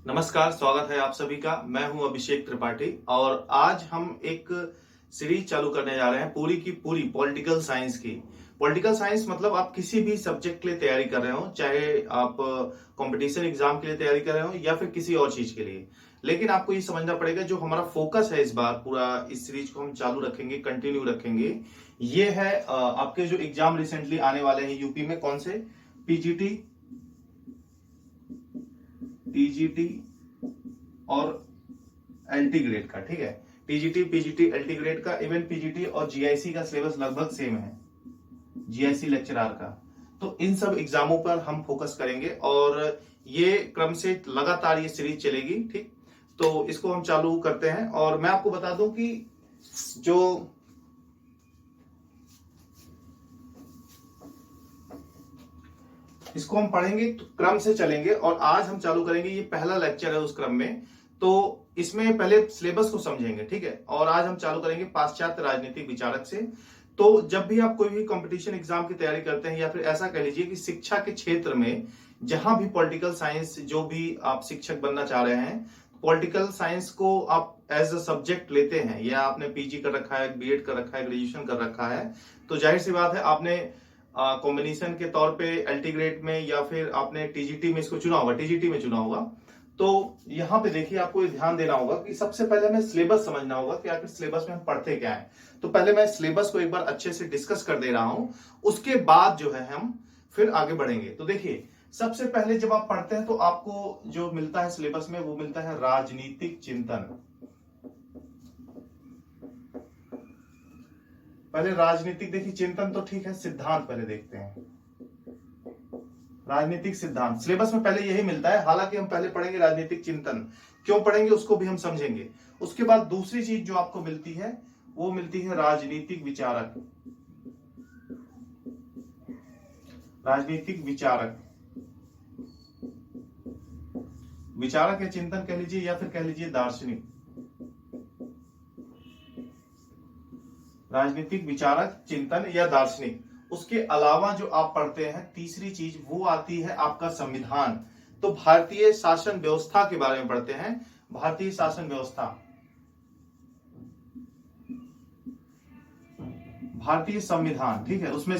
नमस्कार, स्वागत है आप सभी का। मैं हूं अभिषेक त्रिपाठी और आज हम एक सीरीज चालू करने जा रहे हैं पूरी की पूरी पॉलिटिकल साइंस की। पॉलिटिकल साइंस मतलब आप किसी भी सब्जेक्ट के लिए तैयारी कर रहे हो, चाहे आप कंपटीशन एग्जाम के लिए तैयारी कर रहे हो या फिर किसी और चीज के लिए। लेकिन आपको ये समझना पड़ेगा, जो हमारा फोकस है इस बार, पूरा इस सीरीज को हम चालू रखेंगे, कंटिन्यू रखेंगे। ये है आपके जो एग्जाम रिसेंटली आने वाले हैं यूपी में, कौन से? पीजीटी, टीजीटी और एलटी ग्रेड का। ठीक है, टीजीटी, पीजीटी, एलटी ग्रेड का। इवन पीजीटी और जीआईसी का सिलेबस लगभग सेम है, जीआईसी लेक्चरर का। तो इन सब एग्जामों पर हम फोकस करेंगे और ये क्रम से लगातार ये सीरीज चलेगी। ठीक, तो इसको हम चालू करते हैं और मैं आपको बता दूं कि जो इसको हम पढ़ेंगे तो क्रम से चलेंगे और आज हम चालू करेंगे, ये पहला लेक्चर है उस क्रम में। तो इसमें पहले सिलेबस को समझेंगे, ठीक है। और आज हम चालू करेंगे पाश्चात्य राजनीतिक विचारक से। तो जब भी आप कोई भी कंपटीशन एग्जाम की तैयारी करते हैं या फिर ऐसा कह लीजिए कि शिक्षा के क्षेत्र में जहां भी पॉलिटिकल साइंस, जो भी आप शिक्षक बनना चाह रहे हैं, पॉलिटिकल साइंस को आप एज अ सब्जेक्ट लेते हैं, या आपने पीजी कर रखा है, बीएड कर रखा है, ग्रेजुएशन कर रखा है, तो जाहिर सी बात है आपने कॉम्बिनेशन के तौर पे एलटी ग्रेड में या फिर आपने टीजीटी में इसको चुना होगा, टीजीटी में चुना होगा। तो यहां पे देखिए, आपको ध्यान देना होगा कि सबसे पहले हमें सिलेबस समझना होगा कि आखिर सिलेबस में हम पढ़ते क्या है। तो पहले मैं सिलेबस को एक बार अच्छे से डिस्कस कर दे रहा हूं, उसके बाद जो है हम फिर आगे बढ़ेंगे। तो देखिए, सबसे पहले जब आप पढ़ते हैं तो आपको जो मिलता है सिलेबस में, वो मिलता है राजनीतिक चिंतन। पहले राजनीतिक, देखिए चिंतन तो ठीक है, सिद्धांत पहले देखते हैं। राजनीतिक सिद्धांत सिलेबस में पहले यही मिलता है, हालांकि हम पहले पढ़ेंगे राजनीतिक चिंतन। क्यों पढ़ेंगे उसको भी हम समझेंगे। उसके बाद दूसरी चीज जो आपको मिलती है वो मिलती है राजनीतिक विचारक। राजनीतिक विचारक, विचारक या चिंतन कह लीजिए या फिर कह लीजिए दार्शनिक। राजनीतिक विचारक, चिंतन या दार्शनिक। उसके अलावा जो आप पढ़ते हैं तीसरी चीज, वो आती है आपका संविधान। तो भारतीय शासन व्यवस्था के बारे में पढ़ते हैं, भारतीय शासन व्यवस्था, भारतीय संविधान। ठीक है, उसमें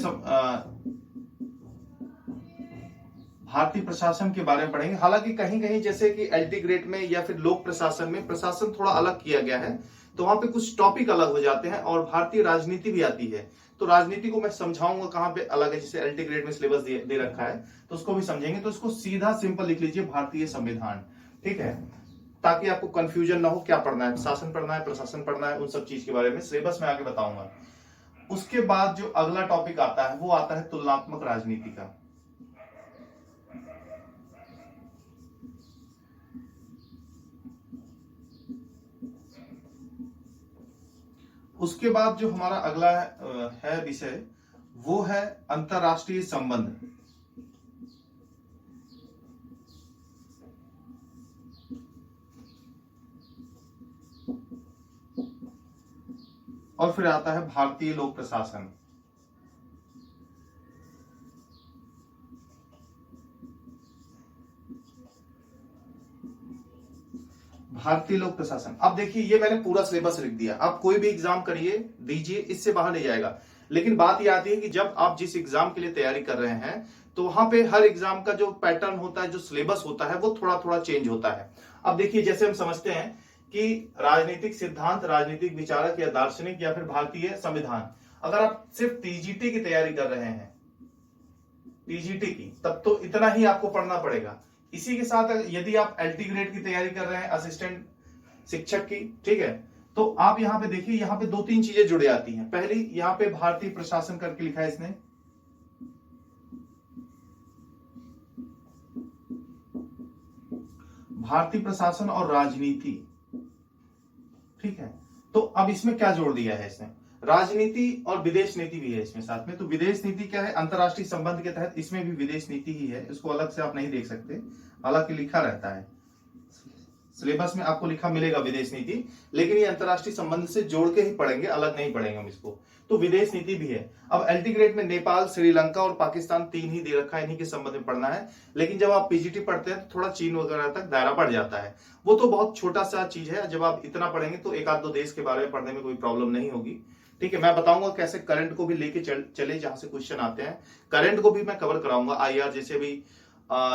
भारतीय प्रशासन के बारे में पढ़ेंगे। हालांकि कहीं कहीं जैसे कि एलटी ग्रेड में या फिर लोक प्रशासन में प्रशासन थोड़ा अलग किया गया है, तो वहां पे कुछ टॉपिक अलग हो जाते हैं और भारतीय राजनीति भी आती है। तो राजनीति को मैं समझाऊंगा कहां पे अलग है, जैसे एलटी ग्रेड में सिलेबस दे रखा है तो उसको भी समझेंगे। तो इसको सीधा सिंपल लिख लीजिए, भारतीय संविधान। ठीक है, ताकि आपको कंफ्यूजन ना हो, क्या पढ़ना है, शासन पढ़ना है, प्रशासन पढ़ना है, उन सब चीज के बारे में सिलेबस में आगे बताऊंगा। उसके बाद जो अगला टॉपिक आता है वो आता है तुलनात्मक राजनीति का। उसके बाद जो हमारा अगला है विषय, वो है अंतरराष्ट्रीय संबंध। और फिर आता है भारतीय लोक प्रशासन। भारतीय लोक प्रशासन। अब देखिए, ये मैंने पूरा सिलेबस लिख दिया। आप कोई भी एग्जाम करिए, दीजिए, इससे बाहर नहीं जाएगा। लेकिन बात यह आती है कि जब आप जिस एग्जाम के लिए तैयारी कर रहे हैं, तो वहां पे हर एग्जाम का जो पैटर्न होता है, जो सिलेबस होता है, वो थोड़ा थोड़ा चेंज होता है। अब देखिए, जैसे हम समझते हैं कि राजनीतिक सिद्धांत, राजनीतिक विचारक या दार्शनिक या फिर भारतीय संविधान, अगर आप सिर्फ टीजीटी की तैयारी कर रहे हैं, टीजीटी की, तब तो इतना ही आपको पढ़ना पड़ेगा। इसी के साथ यदि आप एलटी ग्रेड की तैयारी कर रहे हैं, असिस्टेंट शिक्षक की, ठीक है, तो आप यहां पे देखिए, यहां पे दो तीन चीजें जुड़ जाती हैं। पहली, यहां पे भारतीय प्रशासन करके लिखा है इसने, भारतीय प्रशासन और राजनीति। ठीक है, तो अब इसमें क्या जोड़ दिया है इसने, राजनीति और विदेश नीति भी है इसमें साथ में। तो विदेश नीति क्या है, अंतरराष्ट्रीय संबंध के तहत इसमें भी विदेश नीति ही है, इसको अलग से आप नहीं देख सकते, हालांकि लिखा रहता है सिलेबस में आपको लिखा मिलेगा विदेश नीति, लेकिन ये अंतरराष्ट्रीय संबंध से जोड़ के ही पढ़ेंगे, अलग नहीं पढ़ेंगे हम इसको। तो विदेश नीति भी है। अब एलटी ग्रेड में नेपाल, श्रीलंका और पाकिस्तान 3 ही दे रखा है, इन्हीं के संबंध में पढ़ना है। लेकिन जब आप पीजीटी पढ़ते हैं तो थोड़ा चीन वगैरह तक दायरा बढ़ जाता है, वो तो बहुत छोटा सा चीज है। जब आप इतना पढ़ेंगे तो एक आध दो देश के बारे में पढ़ने में कोई प्रॉब्लम नहीं होगी। ठीक है, मैं बताऊंगा कैसे करंट को भी लेके चले, जहां से क्वेश्चन आते हैं करंट को भी मैं कवर कराऊंगा। आईआर जैसे भी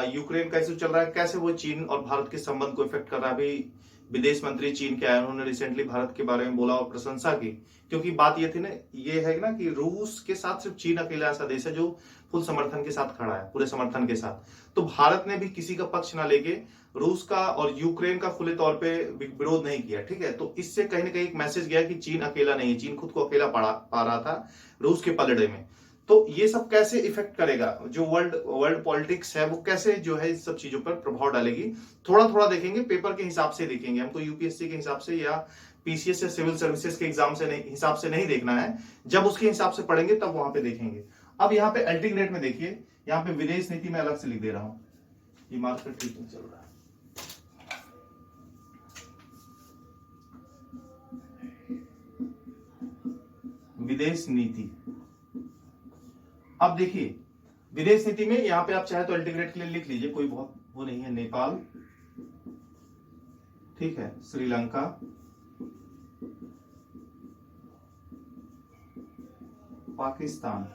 यूक्रेन कैसे चल रहा है, कैसे वो चीन और भारत के संबंध को इफेक्ट कर रहा है। अभी विदेश मंत्री चीन के आए, उन्होंने रिसेंटली भारत के बारे में बोला और प्रशंसा की, क्योंकि बात ये थी ना, ये है ना कि रूस के साथ सिर्फ चीन अकेला ऐसा देश है जो फुल समर्थन के साथ खड़ा है, पूरे समर्थन के साथ। तो भारत ने भी किसी का पक्ष ना लेके रूस का और यूक्रेन का खुले तौर पे विरोध नहीं किया। ठीक है, तो इससे कहीं ना कहीं एक मैसेज गया कि चीन अकेला नहीं है, चीन खुद को अकेला पा रहा था रूस के पलड़े में। तो ये सब कैसे इफेक्ट करेगा, जो वर्ल्ड पॉलिटिक्स है वो कैसे जो है इस सब चीजों पर प्रभाव डालेगी, थोड़ा थोड़ा देखेंगे, पेपर के हिसाब से देखेंगे। हमको यूपीएससी के हिसाब से या पीसीएस या सिविल सर्विसेज के एग्जाम से हिसाब से नहीं देखना है। जब उसके हिसाब से पढ़ेंगे तब वहां पे देखेंगे। अब यहाँ पे एलटी ग्रेड में देखिए, यहाँ पे विदेश नीति में अलग से लिख दे रहा हूं, ये मार्कर ठीक नहीं चल रहा है। विदेश नीति, अब देखिए विदेश नीति में यहाँ पे आप चाहे तो अल्टीग्रेट के लिए लिख लीजिए, कोई बहुत वो नहीं है। नेपाल, ठीक है, श्रीलंका, पाकिस्तान।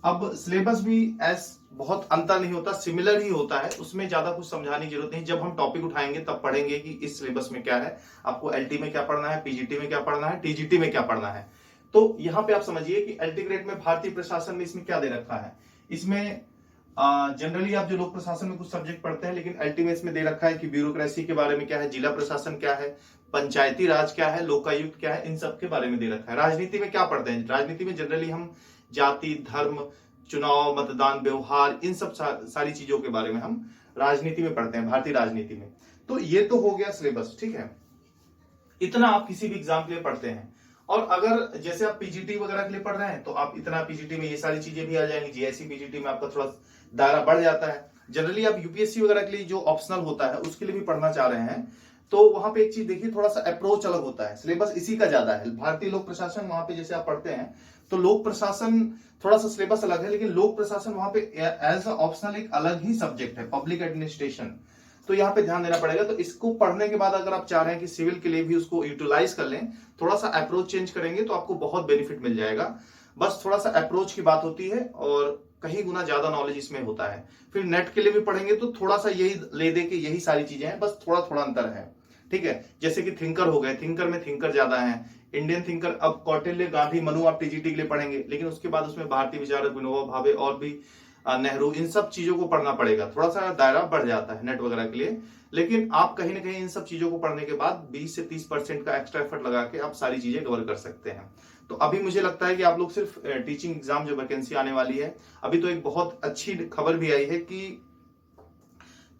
अब सिलेबस भी बहुत अंतर नहीं होता, सिमिलर ही होता है, उसमें ज्यादा कुछ समझाने की जरूरत नहीं। जब हम टॉपिक उठाएंगे तब पढ़ेंगे कि इस सिलेबस में क्या है, आपको एलटी में क्या पढ़ना है, पीजीटी में क्या पढ़ना है, टीजीटी में क्या पढ़ना है। तो यहां पे आप समझिए कि एलटी ग्रेड में भारतीय प्रशासन में इसमें क्या दे रखा है। इसमें जनरली आप जो लोक प्रशासन में कुछ सब्जेक्ट पढ़ते हैं, लेकिन एलटी में इसमें दे रखा है कि ब्यूरोक्रेसी के बारे में क्या है, जिला प्रशासन क्या है, पंचायती राज क्या है, लोकायुक्त क्या है, इन सब के बारे में दे रखा है। राजनीति में क्या पढ़ते हैं, राजनीति में जनरली हम जाति, धर्म, चुनाव, मतदान, व्यवहार, इन सब सारी चीजों के बारे में हम राजनीति में पढ़ते हैं, भारतीय राजनीति में। तो ये तो हो गया सिलेबस। ठीक है, इतना आप किसी भी एग्जाम के लिए पढ़ते हैं। और अगर जैसे आप पीजीटी वगैरह के लिए पढ़ रहे हैं तो आप इतना पीजीटी में ये सारी चीजें भी आ जाएंगी। जीएससी पीजीटी में आपका थोड़ा दायरा बढ़ जाता है। जनरली आप यूपीएससी वगैरह के लिए जो ऑप्शनल होता है उसके लिए भी पढ़ना चाह रहे हैं तो वहां पे एक चीज देखिए, थोड़ा सा अप्रोच अलग होता है, सिलेबस इसी का ज्यादा है। भारतीय लोक प्रशासन वहां पे जैसे आप पढ़ते हैं तो लोक प्रशासन थोड़ा सा सिलेबस अलग है, लेकिन लोक प्रशासन वहां पे एज अ ऑप्शनल एक अलग ही सब्जेक्ट है, पब्लिक एडमिनिस्ट्रेशन। तो यहाँ पे ध्यान देना पड़ेगा। तो इसको पढ़ने के बाद अगर आप चाह रहे हैं कि सिविल के लिए भी उसको यूटिलाइज कर लें, थोड़ा सा अप्रोच चेंज करेंगे तो आपको बहुत बेनिफिट मिल जाएगा। बस थोड़ा सा अप्रोच की बात होती है और कहीं गुना ज्यादा नॉलेज इसमें होता है। फिर नेट के लिए भी पढ़ेंगे तो थोड़ा सा यही ले दे के यही सारी चीजें हैं, बस थोड़ा थोड़ा अंतर है। ठीक है, जैसे कि थिंकर हो गए, थिंकर में थिंकर ज्यादा है, इंडियन थिंकर। अब कौटिल्य, गांधी, मनु आप टीजीटी के लिए पढ़ेंगे, लेकिन उसके बाद उसमें भारतीय विचारक, विनोबा भावे और भी नेहरू, इन सब चीजों को पढ़ना पड़ेगा। थोड़ा सा दायरा बढ़ जाता है नेट वगैरह के लिए, लेकिन आप कहीं ना कहीं इन सब चीजों को पढ़ने के बाद 20 से 30% का एक्स्ट्रा एफर्ट लगा के आप सारी चीजें कवर कर सकते हैं। तो अभी मुझे लगता है कि आप लोग सिर्फ टीचिंग एग्जाम जो वैकेंसी आने वाली है, अभी तो एक बहुत अच्छी खबर भी आई है कि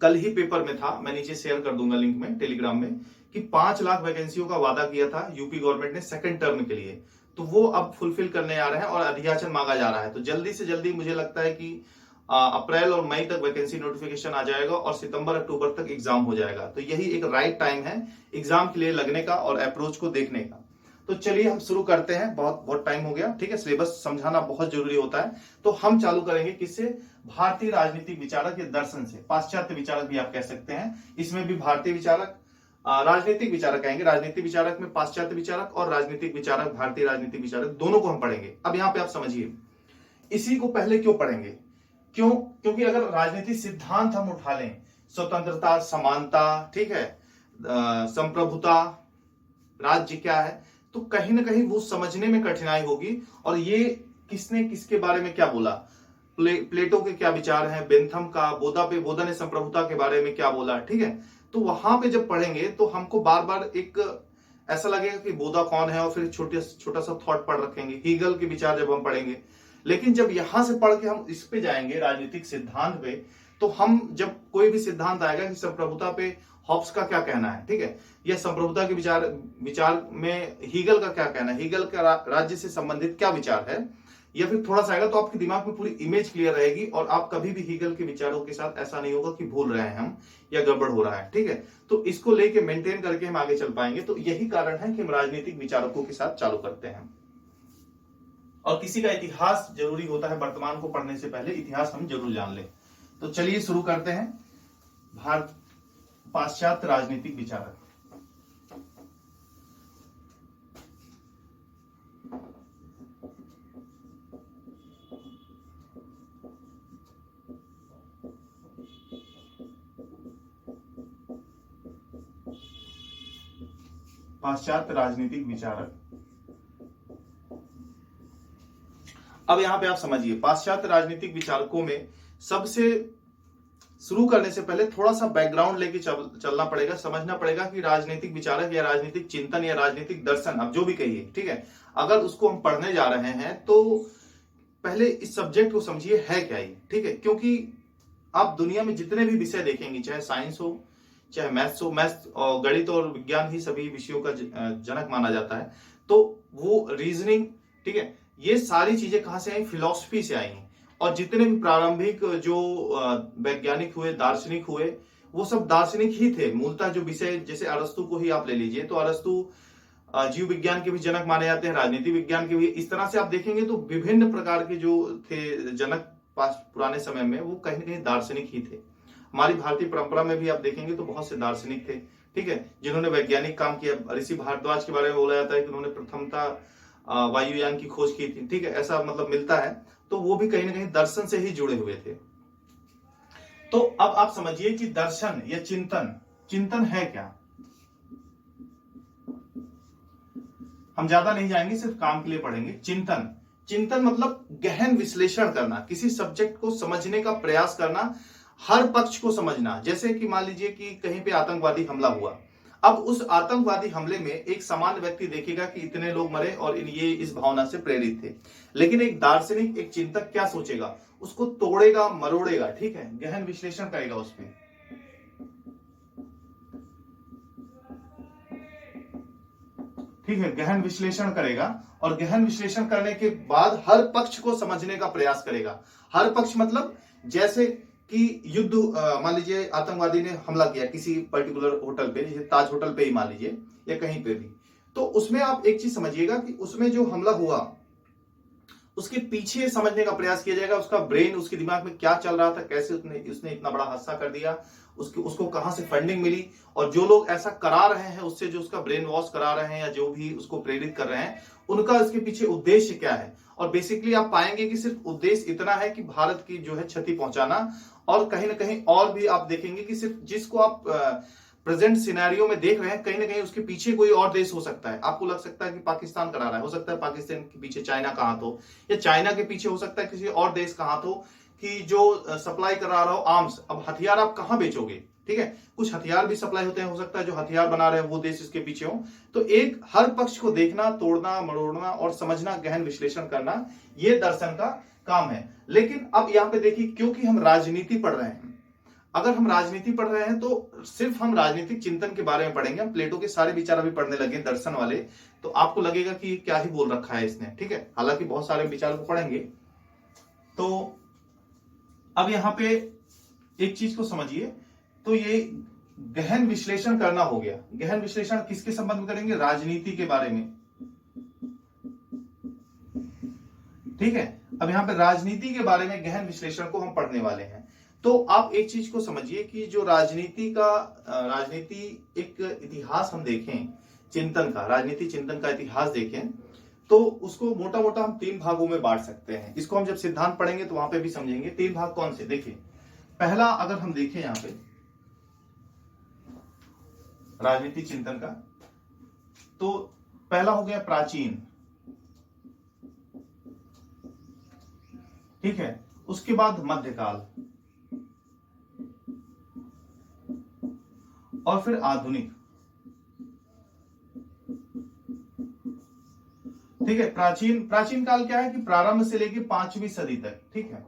कल ही पेपर में था, मैं नीचे शेयर कर दूंगा लिंक में टेलीग्राम में, कि 5 लाख वैकेंसियों का वादा किया था यूपी गवर्नमेंट ने सेकंड टर्म के लिए, तो वो अब फुलफिल करने आ रहे हैं और अधियाचन मांगा जा रहा है। तो जल्दी से जल्दी मुझे लगता है कि अप्रैल और मई तक वैकेंसी नोटिफिकेशन आ जाएगा और सितंबर अक्टूबर तक एग्जाम हो जाएगा। तो यही एक राइट टाइम है एग्जाम के लिए लगने का और अप्रोच को देखने का। तो चलिए हम शुरू करते हैं, बहुत टाइम हो गया। ठीक है, सिलेबस समझाना बहुत जरूरी होता है। तो हम चालू करेंगे किससे, भारतीय राजनीतिक विचारक या दर्शन से, पाश्चात्य विचारक भी आप कह सकते हैं। इसमें भी भारतीय विचारक, राजनीतिक विचारक आएंगे। राजनीतिक विचारक में पाश्चात्य विचारक और राजनीतिक विचारक, भारतीय राजनीतिक विचारक, दोनों को हम पढ़ेंगे। अब यहाँ पे आप समझिए, इसी को पहले क्यों पढ़ेंगे, क्योंकि अगर राजनीतिक सिद्धांत हम उठा लें, स्वतंत्रता, समानता, ठीक है, संप्रभुता, राज्य क्या है, तो कहीं ना कहीं वो समझने में कठिनाई होगी। और ये किसने किसके बारे में क्या बोला, प्लेटो के क्या विचार हैं, बेंथम का, बोधा ने संप्रभुता के बारे में क्या बोला। ठीक है, तो वहां पे जब पढ़ेंगे तो हमको बार बार एक ऐसा लगेगा कि बोधा कौन है, और फिर छोटा सा थॉट पढ़ रखेंगे, हीगल के विचार जब हम पढ़ेंगे। लेकिन जब यहां से पढ़ के हम इस पे जाएंगे राजनीतिक सिद्धांत पे, तो हम जब कोई भी सिद्धांत आएगा कि संप्रभुता पे हॉब्स का क्या कहना है, ठीक है, या संप्रभुता के विचार में हीगल का क्या कहना है, हीगल का राज्य से संबंधित क्या विचार है, या फिर थोड़ा सा आएगा, तो आपके दिमाग में पूरी इमेज क्लियर रहेगी और आप कभी भी हीगल के विचारों के साथ ऐसा नहीं होगा कि भूल रहे हैं हम या गड़बड़ हो रहा है। ठीक है, तो इसको लेके मेंटेन करके हम आगे चल पाएंगे। तो यही कारण है कि हम राजनीतिक विचारकों के साथ चालू करते हैं। और किसी का इतिहास जरूरी होता है, वर्तमान को पढ़ने से पहले इतिहास हम जरूर जान लें। तो चलिए शुरू करते हैं। भारत पाश्चात्य राजनीतिक विचारक। पाश्चात्य राजनीतिक विचारक। अब यहां पे आप समझिए, पाश्चात्य राजनीतिक विचारकों में सबसे शुरू करने से पहले थोड़ा सा बैकग्राउंड लेके चलना पड़ेगा, समझना पड़ेगा कि राजनीतिक विचारक या राजनीतिक चिंतन या राजनीतिक दर्शन, अब जो भी कहिए, ठीक है, अगर उसको हम पढ़ने जा रहे हैं तो पहले इस सब्जेक्ट को समझिए है क्या ये। ठीक है, क्योंकि आप दुनिया में जितने भी विषय देखेंगे, चाहे साइंस हो चाहे मैथ्स हो, मैथ्स और गणित और विज्ञान ही सभी विषयों का जनक माना जाता है, तो वो रीजनिंग, ठीक है, ये सारी चीजें कहां से आई? फिलॉसफी से आई हैं। और जितने भी प्रारंभिक जो वैज्ञानिक हुए, दार्शनिक हुए, वो सब दार्शनिक ही थे मूलतः। जो विषय, जैसे अरस्तु को ही आप ले लीजिए, तो अरस्तु जीव विज्ञान के भी जनक माने जाते हैं, राजनीति विज्ञान के भी। इस तरह से आप देखेंगे तो विभिन्न प्रकार के जो थे जनक पुराने समय में, वो कहीं ना कहीं दार्शनिक ही थे। हमारी भारतीय परंपरा में भी आप देखेंगे तो बहुत से दार्शनिक थे, ठीक है, जिन्होंने वैज्ञानिक काम किया। ऋषि भारद्वाज के बारे में बोला जाता है कि उन्होंने प्रथमतः वायुयान की खोज की थी, ठीक है, ऐसा मतलब मिलता है। तो वो भी कहीं ना कहीं दर्शन से ही जुड़े हुए थे। तो अब आप समझिए कि दर्शन या चिंतन, चिंतन है क्या। हम ज्यादा नहीं जाएंगे, सिर्फ काम के लिए पढ़ेंगे। चिंतन, चिंतन मतलब गहन विश्लेषण करना, किसी सब्जेक्ट को समझने का प्रयास करना, हर पक्ष को समझना। जैसे कि मान लीजिए कि कहीं पे आतंकवादी हमला हुआ, अब उस आतंकवादी हमले में एक सामान्य व्यक्ति देखेगा कि इतने लोग मरे और ये इस भावना से प्रेरित थे, लेकिन एक दार्शनिक, एक चिंतक क्या सोचेगा? उसको तोड़ेगा, मरोड़ेगा, ठीक है, गहन विश्लेषण करेगा उस पर। ठीक है, गहन विश्लेषण करेगा और गहन विश्लेषण करने के बाद हर पक्ष को समझने का प्रयास करेगा। हर पक्ष मतलब जैसे कि युद्ध, मान लीजिए आतंकवादी ने हमला किया किसी पर्टिकुलर होटल पे, जैसे ताज होटल पे ही मान लीजिए या कहीं पे भी, तो उसमें आप एक चीज समझिएगा कि उसमें जो हमला हुआ उसके पीछे समझने का प्रयास किया जाएगा। उसका ब्रेन, उसके दिमाग में क्या चल रहा था, कैसे उसने इतना बड़ा हादसा कर दिया, उसको कहां से फंडिंग मिली, और जो लोग ऐसा करा रहे हैं उससे, जो उसका ब्रेन वॉश करा रहे हैं या जो भी उसको प्रेरित कर रहे हैं, उनका इसके पीछे उद्देश्य क्या है। और बेसिकली आप पाएंगे कि सिर्फ उद्देश्य इतना है कि भारत की जो है क्षति पहुंचाना, और कहीं ना कहीं और भी आप देखेंगे कि सिर्फ जिसको आप प्रेजेंट सिनेरियो में देख रहे हैं, कहीं ना कहीं उसके पीछे कोई और देश हो सकता है। आपको लग सकता है कि पाकिस्तान करा रहा है, हो सकता है पाकिस्तान के पीछे चाइना कहां तो, या चाइना के पीछे हो सकता है किसी और देश कहां तो, कि जो सप्लाई करा रहा हो आर्म्स। अब हथियार आप कहां बेचोगे, ठीक है, कुछ हथियार भी सप्लाई होते हैं, हो सकता है जो हथियार बना रहे हैं वो देश इसके पीछे हो। तो एक हर पक्ष को देखना, तोड़ना, मरोड़ना और समझना, गहन विश्लेषण करना, ये दर्शन का काम है। लेकिन अब यहां पे देखिए, क्योंकि हम राजनीति पढ़ रहे हैं, अगर हम राजनीति पढ़ रहे हैं तो सिर्फ हम राजनीतिक चिंतन के बारे में पढ़ेंगे। हम प्लेटो के सारे विचार अभी पढ़ने लगे दर्शन वाले, तो आपको लगेगा कि क्या ही बोल रखा है इसने, ठीक है, हालांकि बहुत सारे विचार को पढ़ेंगे। तो अब यहां पे एक चीज को समझिए, तो ये गहन विश्लेषण करना हो गया। गहन विश्लेषण किसके संबंध में करेंगे? राजनीति के बारे में, ठीक है। अब यहां पे राजनीति के बारे में गहन विश्लेषण को हम पढ़ने वाले हैं। तो आप एक चीज को समझिए कि जो राजनीति एक इतिहास हम देखें, चिंतन का, राजनीति चिंतन का इतिहास देखें, तो उसको मोटा मोटा हम 3 भागों में बांट सकते हैं। इसको हम जब सिद्धांत पढ़ेंगे तो वहां पे भी समझेंगे। 3 भाग कौन से? देखिए, पहला अगर हम देखें यहां पे राजनीति चिंतन का, तो पहला हो गया प्राचीन, ठीक है, उसके बाद मध्यकाल और फिर आधुनिक, ठीक है। प्राचीन काल क्या है कि प्रारंभ से लेकर 5वीं सदी तक, ठीक है,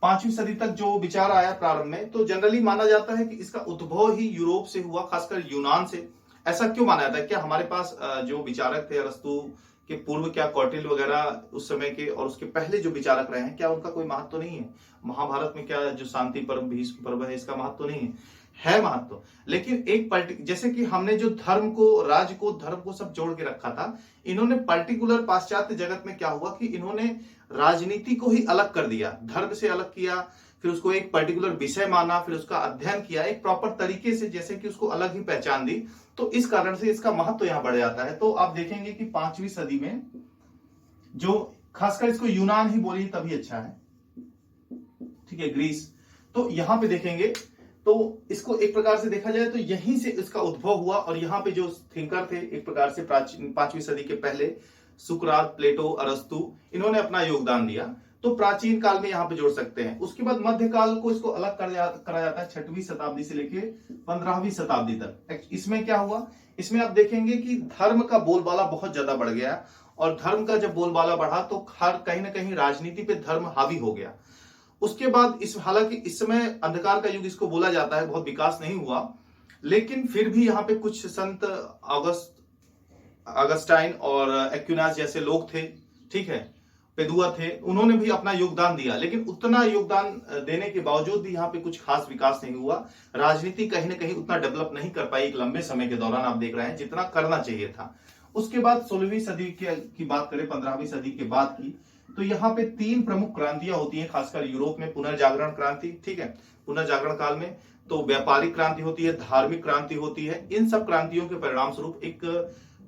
5वीं सदी तक जो विचार आया प्रारंभ में, तो जनरली माना जाता है कि इसका उद्भव ही यूरोप से हुआ, खासकर यूनान से। ऐसा क्यों माना जाता है? क्या हमारे पास जो विचारक थे, अरस्तु कि पूर्व क्या कौटिल्य वगैरह उस समय के और उसके पहले जो विचारक रहे हैं, क्या उनका कोई महत्व तो नहीं है? महाभारत में क्या जो शांति पर्व, भीष्म पर्व है, इसका महत्व तो नहीं है? है महत्व, लेकिन एक जैसे कि हमने जो धर्म को, राज्य को, धर्म को सब जोड़ के रखा था, इन्होंने पर्टिकुलर पाश्चात्य जगत में क्या हुआ कि इन्होंने राजनीति को ही अलग कर दिया, धर्म से अलग किया, फिर उसको एक पर्टिकुलर विषय माना, फिर उसका अध्ययन किया एक प्रॉपर तरीके से, जैसे कि उसको अलग ही पहचान दी। तो इस कारण से इसका महत्व यहां बढ़ जाता है। तो आप देखेंगे कि 5वीं सदी में जो, खासकर इसको यूनान ही बोलिए तभी अच्छा है, ठीक है, ग्रीस। तो यहां पे देखेंगे तो इसको एक प्रकार से देखा जाए तो यहीं से इसका उद्भव हुआ, और यहाँ पे जो थिंकर थे एक प्रकार से प्राचीन 5वीं सदी के पहले, सुकरात, प्लेटो, अरस्तु, इन्होंने अपना योगदान दिया। तो प्राचीन काल में यहाँ पे जोड़ सकते हैं। उसके बाद मध्यकाल को इसको अलग करा जाता है 6वीं शताब्दी से लेके 15वीं शताब्दी तक। इसमें क्या हुआ, इसमें आप देखेंगे कि धर्म का बोलबाला बहुत ज्यादा बढ़ गया, और धर्म का जब बोलबाला बढ़ा तो हर कहीं ना कहीं राजनीति पे धर्म हावी हो गया। उसके बाद हालांकि इस समय अंधकार का युग इसको बोला जाता है, बहुत विकास नहीं हुआ, लेकिन फिर भी यहाँ पे कुछ संत अगस्टाइन और एक्विनास जैसे लोग थे, ठीक है, पेदुआ थे, उन्होंने भी अपना योगदान दिया, लेकिन उतना योगदान देने के बावजूद भी यहाँ पे कुछ खास विकास नहीं हुआ। राजनीति कहीं ना कहीं उतना डेवलप नहीं कर पाई एक लंबे समय के दौरान, आप देख रहे हैं, जितना करना चाहिए था। उसके बाद 16वीं सदी की बात करें, 15वीं सदी के बाद की, तो यहाँ पे 3 प्रमुख क्रांतियां होती हैं, खासकर यूरोप में। पुनर्जागरण क्रांति, ठीक है, पुनर्जागरण काल में तो व्यापारिक क्रांति होती है, धार्मिक क्रांति होती है। इन सब क्रांतियों के परिणाम स्वरूप एक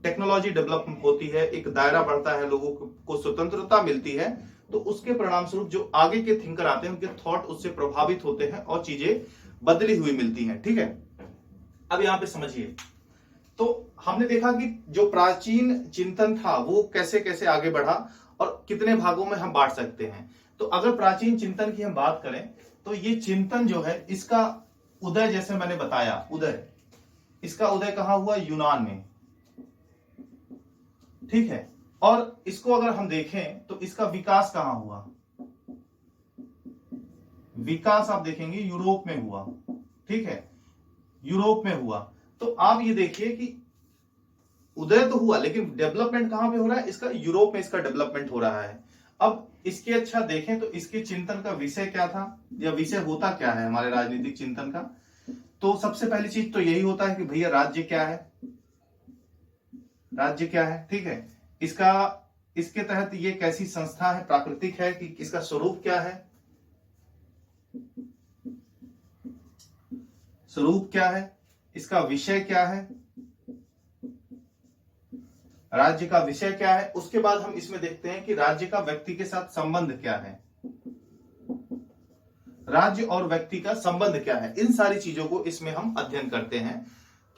टेक्नोलॉजी डेवलप होती है, एक दायरा बढ़ता है, लोगों को स्वतंत्रता मिलती है। तो उसके परिणाम स्वरूप जो आगे के थिंकर आते हैं, उनके थॉट उससे प्रभावित होते हैं और चीजें बदली हुई मिलती हैं, ठीक है। अब यहां पे समझिए, तो हमने देखा कि जो प्राचीन चिंतन था वो कैसे कैसे आगे बढ़ा और कितने भागों में हम बांट सकते हैं। तो अगर प्राचीन चिंतन की हम बात करें तो ये चिंतन जो है, इसका उदय, जैसे मैंने बताया, उदय, इसका उदय कहां हुआ? यूनान में, ठीक है। और इसको अगर हम देखें तो इसका विकास कहां हुआ? विकास आप देखेंगे यूरोप में हुआ, ठीक है, यूरोप में हुआ। तो आप ये देखिए कि उदय तो हुआ, लेकिन डेवलपमेंट कहां पे हो रहा है? इसका यूरोप में इसका डेवलपमेंट हो रहा है। अब इसके अच्छा देखें तो इसके चिंतन का विषय क्या था, या विषय होता क्या है हमारे राजनीतिक चिंतन का? तो सबसे पहली चीज तो यही होता है कि भैया राज्य क्या है, राज्य क्या है, ठीक है, इसके तहत ये कैसी संस्था है, प्राकृतिक है कि इसका स्वरूप क्या है, स्वरूप क्या है, इसका विषय क्या है, राज्य का विषय क्या है। उसके बाद हम इसमें देखते हैं कि राज्य का व्यक्ति के साथ संबंध क्या है, राज्य और व्यक्ति का संबंध क्या है। इन सारी चीजों को इसमें हम अध्ययन करते हैं,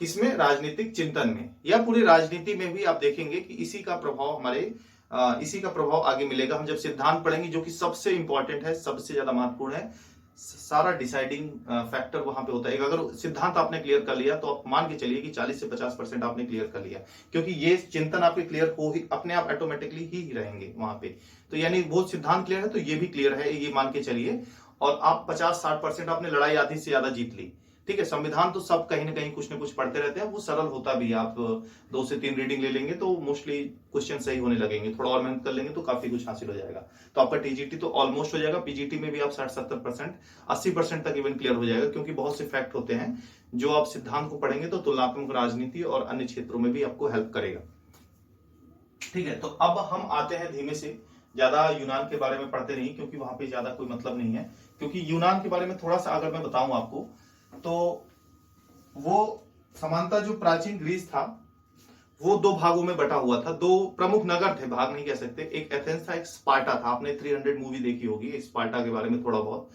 किसमें? राजनीतिक चिंतन में, या पूरी राजनीति में भी आप देखेंगे कि इसी का प्रभाव आगे मिलेगा। हम जब सिद्धांत पढ़ेंगे, जो कि सबसे इंपॉर्टेंट है, सबसे ज्यादा महत्वपूर्ण है, सारा डिसाइडिंग फैक्टर वहां पे होता है। अगर सिद्धांत आपने क्लियर कर लिया तो आप मान के चलिए कि 40 से 50% आपने क्लियर कर लिया, क्योंकि ये चिंतन आपके क्लियर हो ही अपने आप ऑटोमेटिकली ही रहेंगे वहां पे। तो यानी वो सिद्धांत क्लियर है तो ये भी क्लियर है, ये मान के चलिए, और आप 50-60% आपने लड़ाई आधी से ज्यादा जीत ली, ठीक है। संविधान तो सब कहीं ना कहीं कुछ ना कुछ पढ़ते रहते हैं, वो सरल होता भी है। आप 2 से 3 रीडिंग ले लेंगे तो मोस्टली क्वेश्चन सही होने लगेंगे, थोड़ा और मेहनत कर लेंगे तो काफी कुछ हासिल हो जाएगा। तो आपका टीजीटी तो ऑलमोस्ट हो जाएगा, पीजीटी में भी आप 60-70%, 80% तक इवन क्लियर हो जाएगा, क्योंकि बहुत से फैक्ट होते हैं जो आप सिद्धांत को पढ़ेंगे तो तुलनात्मक राजनीति और अन्य क्षेत्रों में भी आपको हेल्प करेगा, ठीक है। तो अब हम आते हैं धीमे से, ज्यादा यूनान के बारे में पढ़ते नहीं, क्योंकि वहां पे ज्यादा कोई मतलब नहीं है। क्योंकि यूनान के बारे में थोड़ा सा अगर मैं बताऊं आपको, तो वो समानता जो प्राचीन ग्रीस था वो 2 भागों में बटा हुआ था। 2 प्रमुख नगर थे, भाग नहीं कह सकते, एक एथेंस था, एक स्पार्टा था। आपने 300 मूवी देखी होगी स्पार्टा के बारे में थोड़ा बहुत।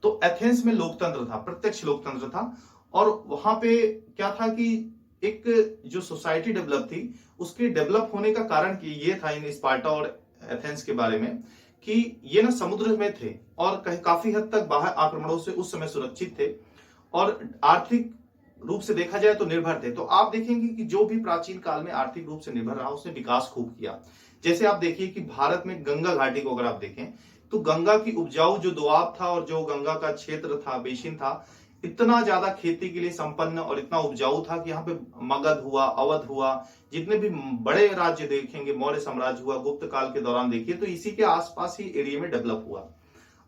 तो एथेंस में लोकतंत्र था, प्रत्यक्ष लोकतंत्र था, और वहां पे क्या था कि एक जो सोसाइटी डेवलप थी, उसके डेवलप होने का कारण कि ये था इन स्पार्टा और एथेंस के बारे में, कि ये ना समुद्र में थे और काफी हद तक बाहर आक्रमणों से उस समय सुरक्षित थे, और आर्थिक रूप से देखा जाए तो निर्भर थे। तो आप देखेंगे कि जो भी प्राचीन काल में आर्थिक रूप से निर्भर रहा, उसने विकास खूब किया। जैसे आप देखिए कि भारत में गंगा घाटी को अगर आप देखें तो गंगा की उपजाऊ जो दोआब था और जो गंगा का क्षेत्र था, बेसिन था, इतना ज्यादा खेती के लिए संपन्न और इतना उपजाऊ था कि यहाँ पे मगध हुआ, अवध हुआ, जितने भी बड़े राज्य देखेंगे, मौर्य साम्राज्य हुआ, गुप्त काल के दौरान देखिए तो इसी के आसपास ही एरिया में डेवलप हुआ,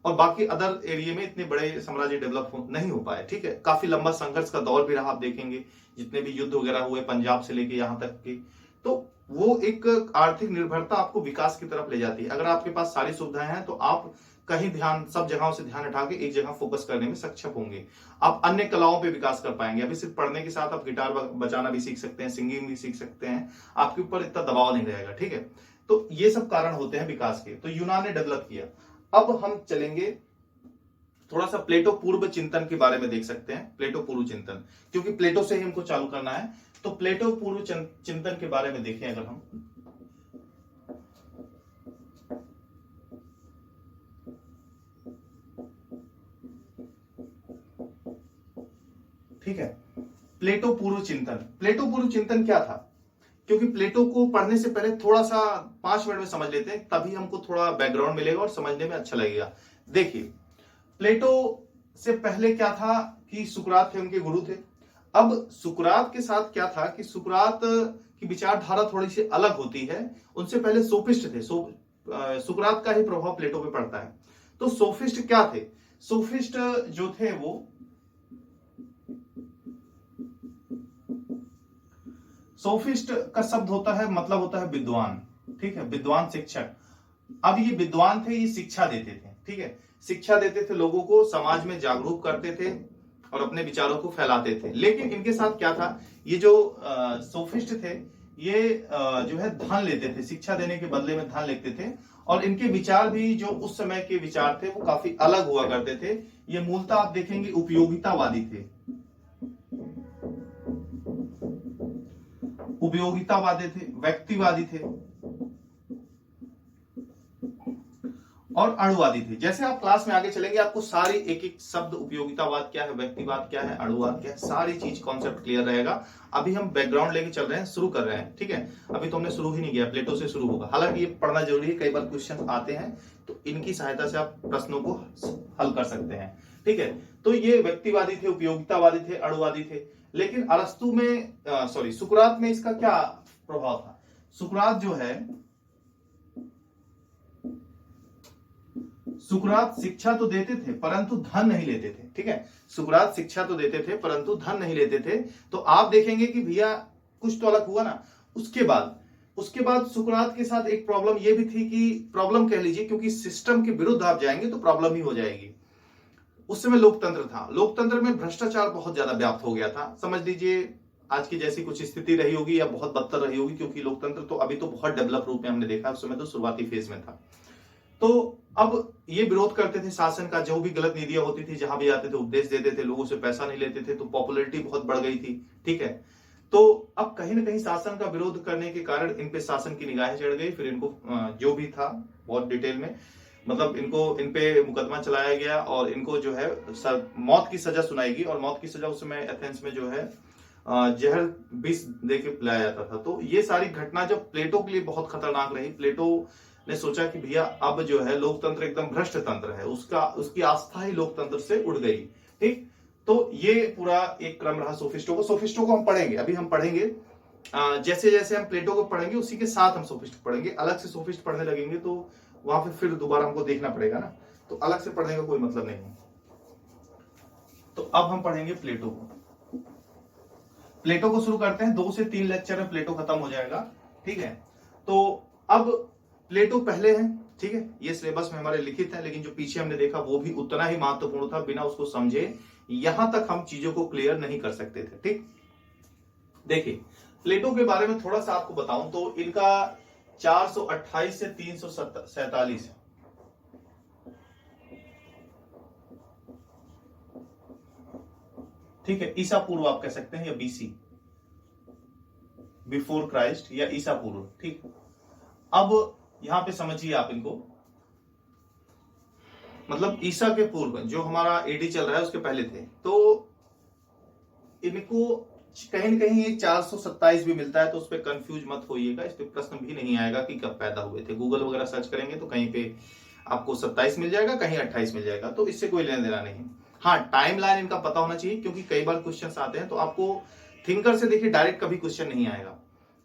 और बाकी अदर एरिया में इतने बड़े साम्राज्य डेवलप नहीं हो पाए। ठीक है, काफी लंबा संघर्ष का दौर भी रहा, आप देखेंगे जितने भी युद्ध वगैरह हुए पंजाब से लेके यहाँ तक के, तो वो एक आर्थिक निर्भरता आपको विकास की तरफ ले जाती है। अगर आपके पास सारी सुविधाएं हैं तो आप कहीं ध्यान, सब जगहों से ध्यान हटा के एक जगह फोकस करने में सक्षम होंगे। आप अन्य कलाओं पे विकास कर पाएंगे। अभी सिर्फ पढ़ने के साथ आप गिटार बजाना भी सीख सकते हैं, सिंगिंग भी सीख सकते हैं, आपके ऊपर इतना दबाव नहीं रहेगा। ठीक है, तो ये सब कारण होते हैं विकास के। तो यूनान ने डेवलप किया। अब हम चलेंगे थोड़ा सा प्लेटो पूर्व चिंतन के बारे में देख सकते हैं। प्लेटो पूर्व चिंतन, क्योंकि प्लेटो से ही हमको चालू करना है, तो प्लेटो पूर्व चिंतन के बारे में देखें अगर हम, ठीक है, प्लेटो पूर्व चिंतन। प्लेटो पूर्व चिंतन क्या था? क्योंकि प्लेटो को पढ़ने से पहले थोड़ा सा 5 मिनट में समझ लेते हैं, तभी हमको थोड़ा बैकग्राउंड मिलेगा और समझने में अच्छा लगेगा। देखिए, प्लेटो से पहले क्या था कि सुकरात थे, उनके गुरु थे। अब सुकरात के साथ क्या था कि सुकरात की विचारधारा थोड़ी सी अलग होती है। उनसे पहले सोफिस्ट थे। सुकरात का ही प्रभाव प्लेटो पे पड़ता है। तो सोफिस्ट क्या थे? सोफिस्ट जो थे वो सोफिस्ट का शब्द होता है, मतलब होता है विद्वान। ठीक है, विद्वान शिक्षक। अब ये विद्वान थे, ये शिक्षा देते थे। ठीक है, शिक्षा देते थे, लोगों को समाज में जागरूक करते थे और अपने विचारों को फैलाते थे। लेकिन इनके साथ क्या था, ये जो सोफिस्ट थे, ये जो है धन लेते थे, शिक्षा देने के बदले में धन लेते थे। और इनके विचार भी जो उस समय के विचार थे वो काफी अलग हुआ करते थे। ये मूलतः आप देखेंगे उपयोगितावादी थे, उपयोगितावादी थे, व्यक्तिवादी थे और अणुवादी थे। जैसे आप क्लास में आगे चलेंगे आपको सारी एक एक शब्द, उपयोगितावाद क्या है, व्यक्तिवाद क्या है, अणुवाद क्या है, सारी चीज कॉन्सेप्ट क्लियर रहेगा। अभी हम बैकग्राउंड लेके चल रहे हैं, शुरू कर रहे हैं। ठीक है, अभी तो हमने शुरू ही नहीं किया, प्लेटो से शुरू होगा। हालांकि ये पढ़ना जरूरी है, कई बार क्वेश्चन आते हैं तो इनकी सहायता से आप प्रश्नों को हल कर सकते हैं। ठीक है, तो ये व्यक्तिवादी थे, उपयोगितावादी थे, अणुवादी थे। लेकिन अरस्तु में सुकरात में इसका क्या प्रभाव था? सुकरात जो है, सुकरात शिक्षा तो देते थे परंतु धन नहीं लेते थे। ठीक है, सुकरात शिक्षा तो देते थे परंतु धन नहीं लेते थे। तो आप देखेंगे कि भैया कुछ तो अलग हुआ ना। उसके बाद सुकरात के साथ एक प्रॉब्लम ये भी थी कि, प्रॉब्लम कह लीजिए, क्योंकि सिस्टम के विरुद्ध आप जाएंगे तो प्रॉब्लम ही हो जाएगी। उस समय लोकतंत्र था, लोकतंत्र में भ्रष्टाचार बहुत ज्यादा व्याप्त हो गया था। समझ लीजिए आज की जैसी कुछ स्थिति रही होगी या बहुत बदतर रही होगी, क्योंकि लोकतंत्र तो अभी तो बहुत डेवलप रूप में हमने देखा, उस समय तो शुरुआती फेज में था। तो अब ये विरोध करते थे शासन का, जो भी गलत नीतियां होती थी, जहां भी आते थे उपदेश देते थे, लोगों से पैसा नहीं लेते थे, तो पॉपुलैरिटी बहुत बढ़ गई थी। ठीक है, तो अब कहीं ना कहीं शासन का विरोध करने के कारण इन पे शासन की निगाहें चढ़ गई। फिर इनको जो भी था बहुत डिटेल में, मतलब इन पे मुकदमा चलाया गया और इनको जो है मौत की सजा सुनाई गई। और मौत की सजा उस समय एथेंस में जो है जहर विष देके पिलाया जाता था। तो ये सारी घटना जब प्लेटो के लिए बहुत खतरनाक रही, प्लेटो ने सोचा कि भैया अब जो है लोकतंत्र एकदम भ्रष्ट तंत्र है, उसकी आस्था ही लोकतंत्र से उड़ गई। ठीक, तो ये पूरा एक क्रम रहा सोफिस्टों को हम पढ़ेंगे। अभी हम पढ़ेंगे जैसे जैसे हम प्लेटो को पढ़ेंगे उसी के साथ हम सोफिस्ट पढ़ेंगे। अलग से सोफिस्ट पढ़ने लगेंगे तो वहां पे फिर दोबारा हमको देखना पड़ेगा ना, तो अलग से पढ़ने का कोई मतलब नहीं है। तो अब हम पढ़ेंगे प्लेटो को। प्लेटो को शुरू करते हैं, 2 से 3 लेक्चर में प्लेटो खत्म हो जाएगा। ठीक है, तो अब प्लेटो पहले है। ठीक है, ये सिलेबस में हमारे लिखित है, लेकिन जो पीछे हमने देखा वो भी उतना ही महत्वपूर्ण था। बिना उसको समझे यहां तक हम चीजों को क्लियर नहीं कर सकते थे। ठीक, देखिए प्लेटो के बारे में थोड़ा सा आपको बताऊं तो इनका 428 से 347, ठीक है, ईसा पूर्व आप कह सकते हैं, या बीसी, बिफोर क्राइस्ट, या ईसा पूर्व। ठीक, अब यहां पे समझिए आप इनको, मतलब ईसा के पूर्व जो हमारा एडी चल रहा है उसके पहले थे। तो इनको कहीं न कहीं 427 भी मिलता है, तो उस पर कंफ्यूज मत होइएगा। इस पे प्रश्न भी नहीं आएगा कि कब पैदा हुए थे। गूगल वगैरह सर्च करेंगे तो कहीं पे आपको 27 मिल जाएगा, कहीं 28 मिल जाएगा, तो इससे कोई लेना देना नहीं। हाँ, टाइम लाइन इनका पता होना चाहिए, क्योंकि कई बार क्वेश्चन आते हैं तो आपको थिंकर से देखिए डायरेक्ट कभी क्वेश्चन नहीं आएगा,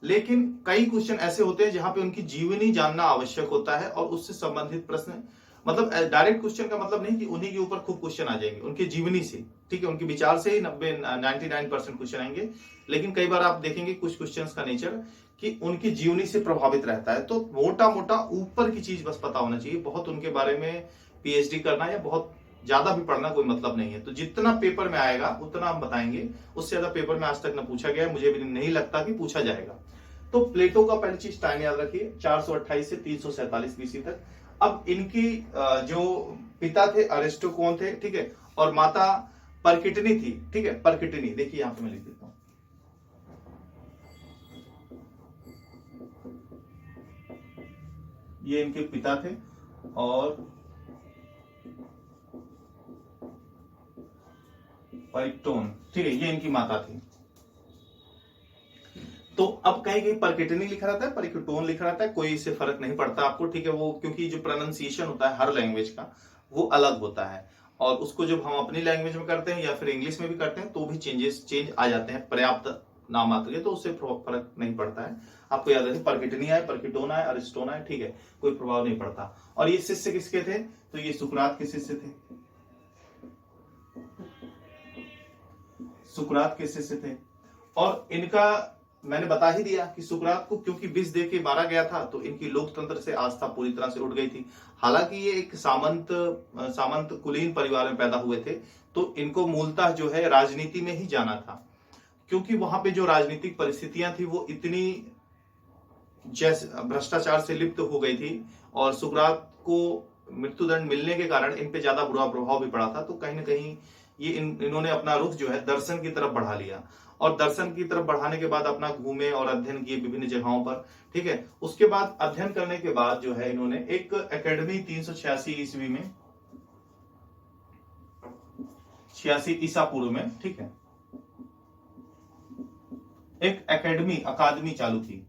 लेकिन कई क्वेश्चन ऐसे होते हैं जहां पे उनकी जीवनी जानना आवश्यक होता है और उससे संबंधित प्रश्न, मतलब डायरेक्ट क्वेश्चन का मतलब नहीं कि उन्हीं के ऊपर खूब क्वेश्चन आ जाएंगे, उनके जीवनी से, ठीक है, उनके विचार से ही 99% क्वेश्चन आएंगे। लेकिन कई बार आप देखेंगे कुछ क्वेश्चन का नेचर कि उनकी जीवनी से प्रभावित रहता है, तो मोटा मोटा ऊपर की चीज बस पता होना चाहिए, बहुत उनके बारे में पीएचडी करना या बहुत ज्यादा भी पढ़ना कोई मतलब नहीं है। तो जितना पेपर में आएगा उतना हम बताएंगे, उससे ज्यादा पेपर में आज तक न पूछा गया, मुझे भी नहीं लगता कि पूछा जाएगा। तो प्लेटो का पहली चीज टाइम याद रखिए, 428 से 347 बीसी तक। अब इनकी जो पिता थे अरिस्टो कौन थे, ठीक है, और माता परकिटनी थी, ठीक है, परकिटनी, देखिए यहां पे मैं लिख देता हूं, ये इनके पिता थे और परिक्टोन, ठीक है, ये इनकी माता थी। तो अब कहीं कहीं परकिटनी लिखा रहता है, परिक्टोन लिखा रहता है, कोई इससे फर्क नहीं पड़ता आपको, ठीक है, वो क्योंकि जो प्रोनाउंसिएशन होता है हर लैंग्वेज का वो अलग होता है, और उसको जब हम अपनी लैंग्वेज में करते हैं या फिर इंग्लिश में भी करते हैं तो भी चेंज आ जाते हैं पर्याप्त नाम मात्र के, तो उससे फर्क नहीं पड़ता है। आपको याद रखिए, परकिटनी आए, परकिटोन आए, अरिस्टोन आए, ठीक है, कोई प्रभाव नहीं पड़ता। और ये शिष्य किसके थे, तो ये सुकरात के शिष्य थे, सुकरात के शिष्य थे। और इनका मैंने बता ही दिया कि सुकरात को क्योंकि विष दे के मारा गया था तो इनकी लोकतंत्र से आस्था पूरी तरह से उठ गई थी। हालांकि ये एक सामंत कुलीन परिवार में पैदा हुए थे, तो इनको मूलतः जो है राजनीति में ही जाना था, क्योंकि वहां पे जो राजनीतिक परिस्थितियां थी वो इतनी जैसे भ्रष्टाचार से लिप्त हो गई थी, और सुकरात को मृत्युदंड मिलने के कारण इन पे ज्यादा बुरा प्रभाव भी पड़ा था। तो कहीं ना कहीं ये इन्होंने अपना रुख जो है दर्शन की तरफ बढ़ा लिया, और दर्शन की तरफ बढ़ाने के बाद अपना घूमे और अध्ययन किए विभिन्न जगहों पर, ठीक है। उसके बाद अध्ययन करने के बाद जो है इन्होंने एक एकेडमी 386 ईस्वी में, 86 ईसा पूर्व में, ठीक है, एक अकादमी चालू की,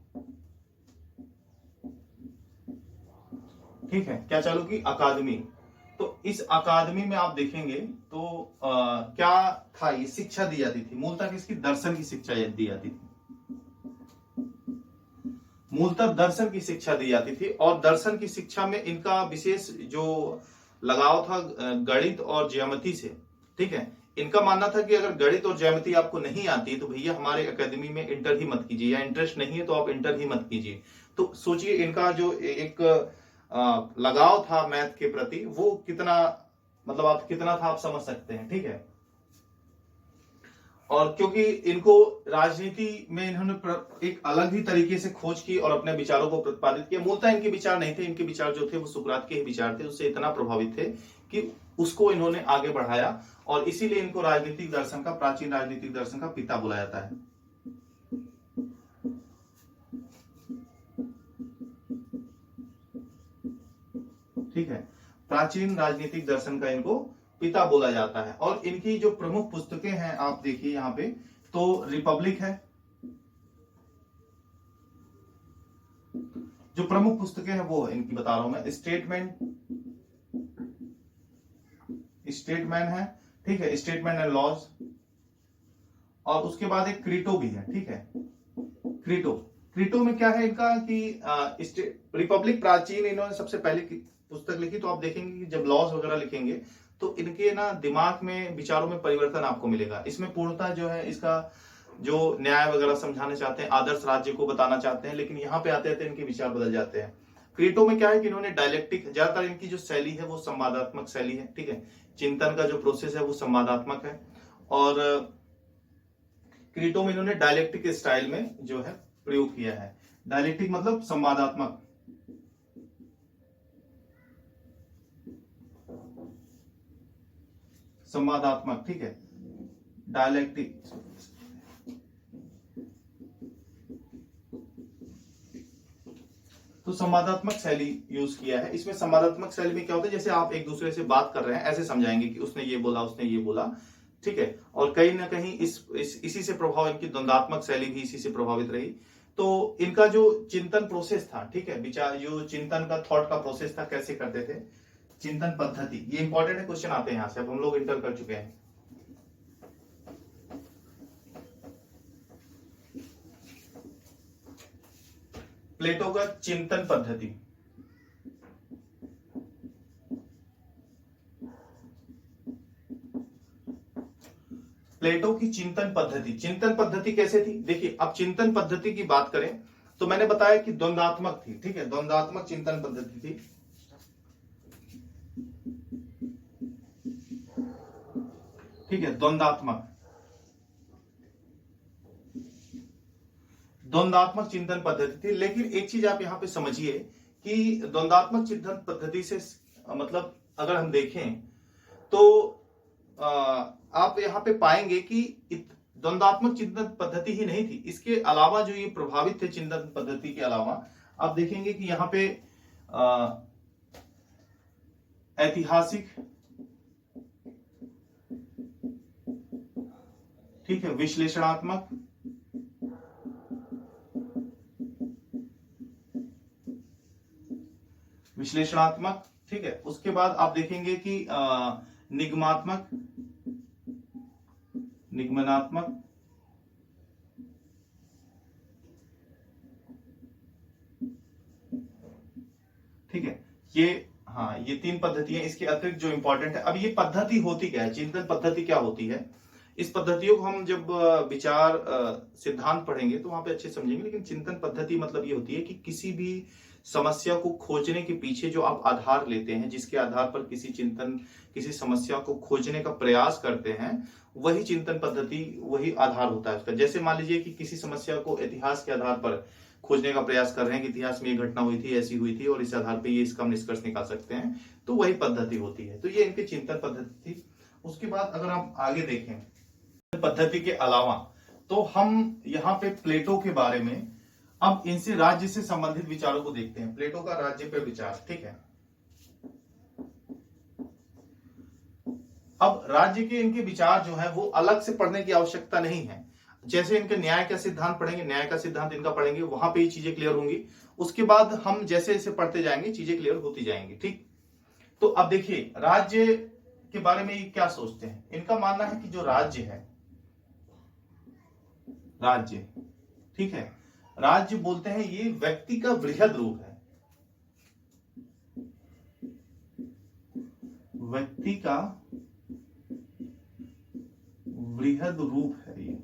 ठीक है, क्या चालू की, अकादमी। तो इस अकादमी में आप देखेंगे तो क्या था, ये शिक्षा दी जाती थी, मूलतः किसकी, दर्शन की शिक्षा दी जाती थी, मूलतः दर्शन की शिक्षा दी जाती थी। और दर्शन की शिक्षा में इनका विशेष जो लगाव था गणित और ज्यामिति से, ठीक है। इनका मानना था कि अगर गणित और ज्यामिति आपको नहीं आती तो भैया हमारे अकादमी में इंटर ही मत कीजिए, या इंटरेस्ट नहीं है तो आप इंटर ही मत कीजिए। तो सोचिए इनका जो एक लगाव था मैथ के प्रति वो कितना, मतलब आप कितना था आप समझ सकते हैं, ठीक है। और क्योंकि इनको राजनीति में इन्होंने एक अलग ही तरीके से खोज की और अपने विचारों को प्रतिपादित किया। मूलतः इनके विचार नहीं थे, इनके विचार जो थे वो सुकरात के ही विचार थे, उससे इतना प्रभावित थे कि उसको इन्होंने आगे बढ़ाया, और इसीलिए इनको राजनीतिक दर्शन का, प्राचीन राजनीतिक दर्शन का पिता बोला जाता है। ठीक है, प्राचीन राजनीतिक दर्शन का इनको पिता बोला जाता है। और इनकी जो प्रमुख पुस्तकें हैं आप देखिए यहां पे, तो रिपब्लिक है, जो प्रमुख पुस्तकें हैं वो इनकी बता रहा हूं मैं, स्टेटमैन है, ठीक है, स्टेटमैन एंड लॉज, और उसके बाद एक क्रीटो भी है, ठीक है, क्रीटो में क्या है इनका कि रिपब्लिक प्राचीन इन्होंने सबसे पहले पुस्तक लिखी। तो आप देखेंगे कि जब लॉज वगैरह लिखेंगे तो इनके ना दिमाग में, विचारों में परिवर्तन आपको मिलेगा। इसमें पूर्णतः जो है इसका जो न्याय वगैरह समझाना चाहते हैं, आदर्श राज्य को बताना चाहते हैं, लेकिन यहाँ पे आते आते इनके विचार बदल जाते हैं। क्रीटो में क्या है कि इन्होंने डायलेक्टिक, ज्यादातर इनकी जो शैली है वो संवादात्मक शैली है, ठीक है, चिंतन का जो प्रोसेस है वो संवादात्मक है। और क्रीटो में इन्होंने डायलेक्टिक स्टाइल में जो है प्रयोग किया है। डायलेक्टिक मतलब संवादात्मक, ठीक है, डायलेक्टिक। तो संवादात्मक शैली यूज किया है। इसमें संवादात्मक शैली में क्या होता है, जैसे आप एक दूसरे से बात कर रहे हैं ऐसे समझाएंगे कि उसने ये बोला, उसने ये बोला, ठीक है। और कहीं ना कहीं इसी से प्रभाव, इनकी द्वंद्वात्मक शैली भी इसी से प्रभावित रही। तो इनका जो चिंतन प्रोसेस था, ठीक है, विचार जो चिंतन का, थॉट का प्रोसेस था, कैसे करते थे, चिंतन पद्धति, ये इंपॉर्टेंट है, क्वेश्चन आते हैं यहां से, अब हम लोग इंटर कर चुके हैं। प्लेटो का चिंतन पद्धति, प्लेटो की चिंतन पद्धति। चिंतन पद्धति कैसे थी, देखिए अब चिंतन पद्धति की बात करें तो मैंने बताया कि द्वंद्वात्मक थी, ठीक है, द्वंद्वात्मक चिंतन पद्धति थी। ठीक है, द्वंद्वात्मक चिंतन पद्धति थी। लेकिन एक चीज आप यहां पे समझिए कि द्वंद्वात्मक चिंतन पद्धति से मतलब अगर हम देखें तो आप यहां पे पाएंगे कि द्वंद्वात्मक चिंतन पद्धति ही नहीं थी, इसके अलावा जो ये प्रभावित थे चिंतन पद्धति के अलावा, आप देखेंगे कि यहां पे ऐतिहासिक, ठीक है, विश्लेषणात्मक, ठीक है, उसके बाद आप देखेंगे कि निगमात्मक, निगमनात्मक, ठीक है, ये 3 पद्धतियां इसके अतिरिक्त जो इंपॉर्टेंट है। अब ये पद्धति होती क्या है, चिंतन पद्धति क्या होती है, इस पद्धतियों को हम जब विचार सिद्धांत पढ़ेंगे तो वहां पे अच्छे समझेंगे। लेकिन चिंतन पद्धति मतलब ये होती है कि किसी भी समस्या को खोजने के पीछे जो आप आधार लेते हैं, जिसके आधार पर किसी समस्या को खोजने का प्रयास करते हैं, वही चिंतन पद्धति, वही आधार होता है उसका। जैसे मान लीजिए कि किसी समस्या को इतिहास के आधार पर खोजने का प्रयास कर रहे हैं कि इतिहास में ये घटना हुई थी, ऐसी हुई थी, और इस आधार पर ये इसका निष्कर्ष निकाल सकते हैं, तो वही पद्धति होती है। तो ये इनकी चिंतन पद्धति थी। उसके बाद अगर आप आगे देखें पद्धति के अलावा, तो हम यहाँ पे प्लेटो के बारे में, अब इनसे राज्य से संबंधित विचारों को देखते हैं। प्लेटो का राज्य पे विचार, ठीक है। अब राज्य के इनके विचार जो है वो अलग से पढ़ने की आवश्यकता नहीं है। जैसे इनके न्याय का सिद्धांत पढ़ेंगे, न्याय का सिद्धांत इनका पढ़ेंगे, वहां पे ये चीजें क्लियर होंगी। उसके बाद हम जैसे जैसे पढ़ते जाएंगे चीजें क्लियर होती जाएंगी, ठीक। तो अब देखिए राज्य के बारे में ये क्या सोचते हैं। इनका मानना है कि जो राज्य है, राज्य, ठीक है, राज्य बोलते हैं ये व्यक्ति का वृहद रूप है, व्यक्ति का वृहद रूप है। ये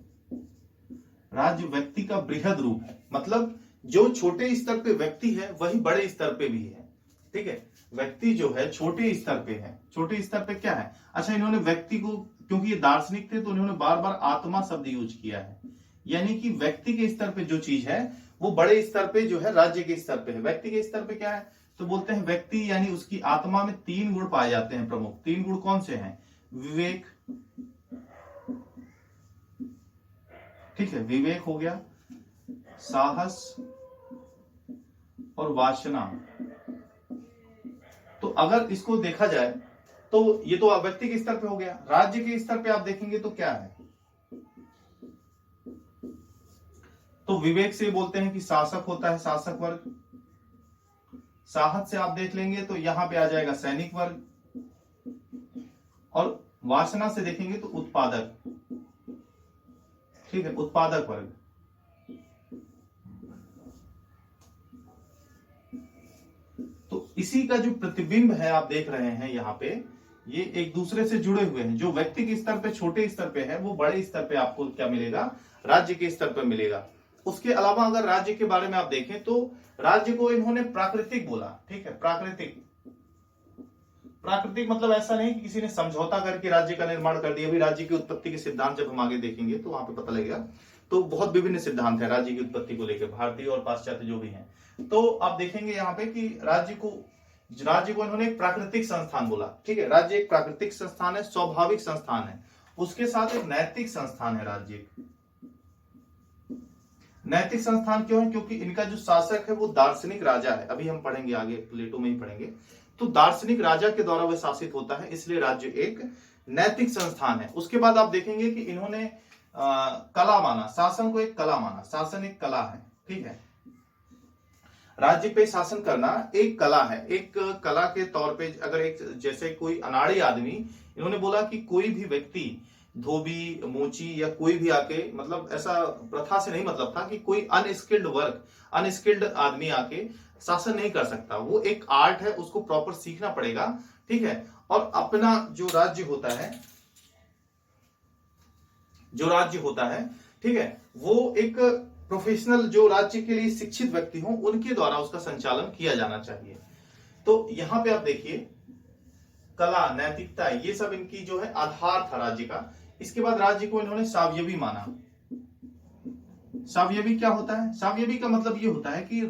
राज्य व्यक्ति का वृहद रूप है, मतलब जो छोटे स्तर पे व्यक्ति है वही बड़े स्तर पे भी है, ठीक है। व्यक्ति जो है छोटे स्तर पे है, छोटे स्तर पे क्या है, अच्छा इन्होंने व्यक्ति को, क्योंकि ये दार्शनिक थे तो उन्होंने बार बार आत्मा शब्द यूज किया है, यानी कि व्यक्ति के स्तर पे जो चीज है वो बड़े स्तर पे जो है राज्य के स्तर पे है। व्यक्ति के स्तर पे क्या है, तो बोलते हैं व्यक्ति यानी उसकी आत्मा में 3 गुण पाए जाते हैं प्रमुख। 3 गुण कौन से हैं, विवेक, ठीक है, विवेक हो गया, साहस और वासना। तो अगर इसको देखा जाए तो ये तो व्यक्ति के स्तर पे हो गया। राज्य के स्तर पे आप देखेंगे तो क्या है, तो विवेक से बोलते हैं कि शासक होता है, शासक वर्ग। साहस से आप देख लेंगे तो यहां पे आ जाएगा सैनिक वर्ग, और वासना से देखेंगे तो उत्पादक, ठीक है, उत्पादक वर्ग। तो इसी का जो प्रतिबिंब है आप देख रहे हैं यहाँ पे, ये एक दूसरे से जुड़े हुए हैं। जो व्यक्ति के स्तर पे छोटे स्तर पे है वो बड़े स्तर पे आपको क्या मिलेगा, राज्य के स्तर पे मिलेगा। उसके अलावा अगर राज्य के बारे में आप देखें तो राज्य को इन्होंने प्राकृतिक बोला, ठीक है, प्राकृतिक। प्राकृतिक मतलब ऐसा नहीं कि किसी ने समझौता करके राज्य का निर्माण कर दिया। अभी राज्य की उत्पत्ति के सिद्धांत जब हम आगे देखेंगे तो वहां पे पता लगेगा। तो बहुत विभिन्न सिद्धांत है राज्य की उत्पत्ति को लेकर, भारतीय और पाश्चात्य जो भी हैं। तो आप देखेंगे यहाँ पे कि राज्य को इन्होंने एक प्राकृतिक संस्थान बोला, ठीक है। राज्य एक प्राकृतिक संस्थान है, स्वाभाविक संस्थान है, उसके साथ एक नैतिक संस्थान है। राज्य नैतिक संस्थान क्यों है, क्योंकि इनका जो शासक है वो दार्शनिक राजा है। अभी हम पढ़ेंगे आगे, प्लेटो में ही पढ़ेंगे। तो दार्शनिक राजा के द्वारा वह शासित होता है, इसलिए राज्य एक नैतिक संस्थान है। उसके बाद आप देखेंगे कि इन्होंने कला माना, शासन को एक कला माना, शासन एक कला है, ठीक है। राज्य पे शासन करना एक कला है। एक कला के तौर पे अगर एक जैसे कोई अनाड़ी आदमी, इन्होंने बोला कि कोई भी व्यक्ति धोबी मोची या कोई भी आके, मतलब ऐसा प्रथा से नहीं मतलब था कि कोई अनस्किल्ड आदमी आके शासन नहीं कर सकता। वो एक आर्ट है, उसको प्रॉपर सीखना पड़ेगा, ठीक है। और अपना जो राज्य होता है, ठीक है, वो एक प्रोफेशनल जो राज्य के लिए शिक्षित व्यक्ति हो उनके द्वारा उसका संचालन किया जाना चाहिए। तो यहां पे आप देखिए, कला, नैतिकता, ये सब इनकी जो है आधार था राज्य का। इसके बाद राज्य को इन्होंने सावयवी माना। सावयवी क्या होता है? सावयवी का मतलब ये होता है कि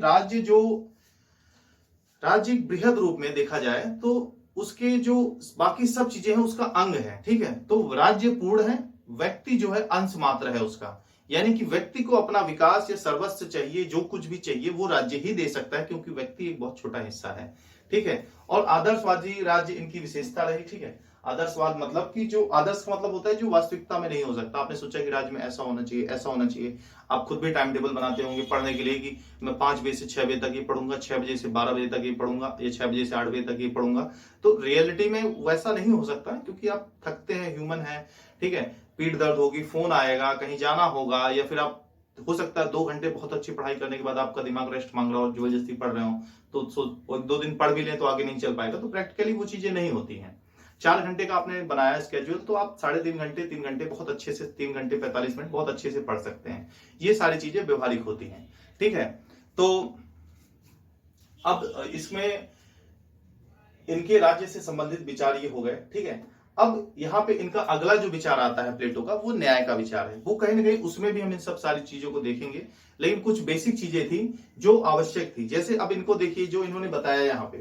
राज्य बृहद रूप में देखा जाए तो उसके जो बाकी सब चीजें हैं उसका अंग है, ठीक है। तो राज्य पूर्ण है, व्यक्ति जो है अंश मात्र है उसका। यानी कि व्यक्ति को अपना विकास या सर्वस्व चाहिए, जो कुछ भी चाहिए वो राज्य ही दे सकता है, क्योंकि व्यक्ति एक बहुत छोटा हिस्सा है, ठीक है। और आदर्शवादी राज्य इनकी विशेषता रही, ठीक है। आदर्शवाद मतलब कि जो आदर्श का मतलब होता है जो वास्तविकता में नहीं हो सकता। आपने सोचा कि राज्य में ऐसा होना चाहिए, ऐसा होना चाहिए। आप खुद भी टाइम टेबल बनाते होंगे पढ़ने के लिए कि मैं 5 बजे से 6 बजे तक ये पढ़ूंगा, 6 बजे से 12 बजे तक ये पढ़ूंगा, या 6 बजे से 8 बजे तक ये पढ़ूंगा। तो रियलिटी में वैसा नहीं हो सकता, क्योंकि आप थकते हैं, ह्यूमन है, ठीक है। पीठ दर्द होगी, फोन आएगा, कहीं जाना होगा, या फिर आप हो सकता है 2 घंटे बहुत अच्छी पढ़ाई करने के बाद आपका दिमाग रेस्ट मांग रहा हो, जबरदस्ती पढ़ रहे हो, तो 2 दिन पढ़ भी लें तो आगे नहीं चल पाएगा। तो प्रैक्टिकली वो चीजें नहीं होती हैं। 4 घंटे का आपने बनाया स्केड्यूल, तो आप 3.5 घंटे बहुत अच्छे से, 3 घंटे 45 मिनट बहुत अच्छे से पढ़ सकते हैं। ये सारी चीजें व्यवहारिक होती हैं, ठीक है। तो अब इसमें इनके राज्य से संबंधित विचार ये हो गए, ठीक है। अब यहाँ पे इनका अगला जो विचार आता है प्लेटो का, वो न्याय का विचार है। वो कहीं ना कहीं उसमें भी हम इन सब सारी चीजों को देखेंगे, लेकिन कुछ बेसिक चीजें थी जो आवश्यक थी। जैसे अब इनको देखिए, जो इन्होंने बताया यहाँ पे